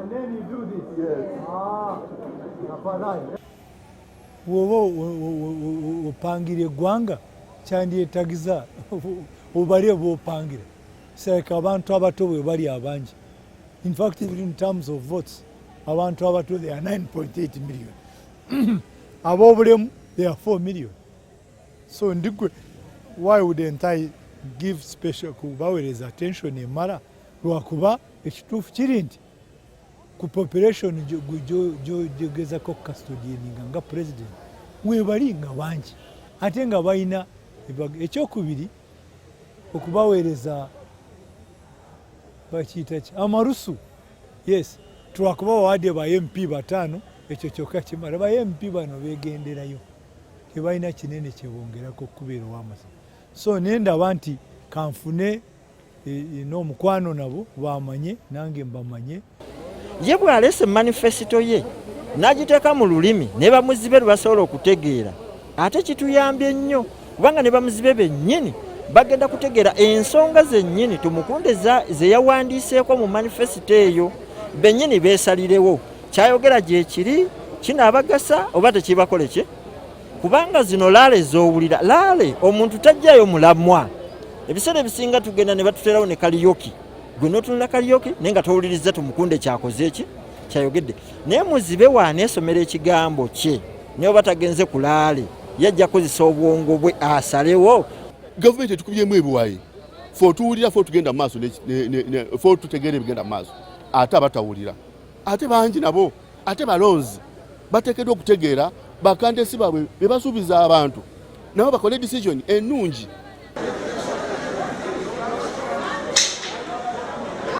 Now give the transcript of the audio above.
And then you do this. Yes. Woba opangire gwanga kyandyetagiza obale bw'opangire. Like abantu abato bwe bali abangi. In fact, even in terms of votes, abantu abato they are 9.8 million. Abobulemu they are 4 million. So ndigwe, why wouldn't I give special kubawereza attention emala lwakuba ekituufu kiri nti ku population gyogezako custodianinga nga president webali nga bangi ate nga balina ekyokubiri okubaweereza bakiyita ki amarusu. Yes, twakuba bawadde ba MP 5 ekyo kyokka kimala. Ba MP bano begenderayo tebalina kinene kyebongerako okubeera ow'amasa. So nendaba nti kanfune n'omukwano nabo bamanye nange mbamanye. Ye bw'alese manifesito ye n'agiteeka mu lulimi ne bamuzibe lwebasobola okutegeera ate kituyambye nnyo kubanga ne bamuzibe bennyini bagenda kutegeera ensonga zennyini Tumukunde ze yawandiiseeko mu manifesito eyo bennyini beesalirewo kyayogera gye kiri kinaabagasa oba tekibakole ki kubanga zino laale z'owulira laale omuntu tajjayo mulamwa. Ebiseera ebisinga tugenda ne batuterawo ne kaliyoki gwe n'otunula kaliyoki naye nga towuliriza Tumukunde kyakoze ki kyayogedde naye muzibe waaneesomera ekigambo kye naye oba tagenze ku laale yajja kozesa obwongo bwe asalewo. Gavumenti etukubyemu ebiwayi fo tuwulira fo tugenda maaso fo tutegeera ebigenda maaso ate abatawulira ate bangi nabo ate balonzi bateekeddwa okutegeera bakandesi baabwe be basuubiza abantu nabo bakole decision ennungi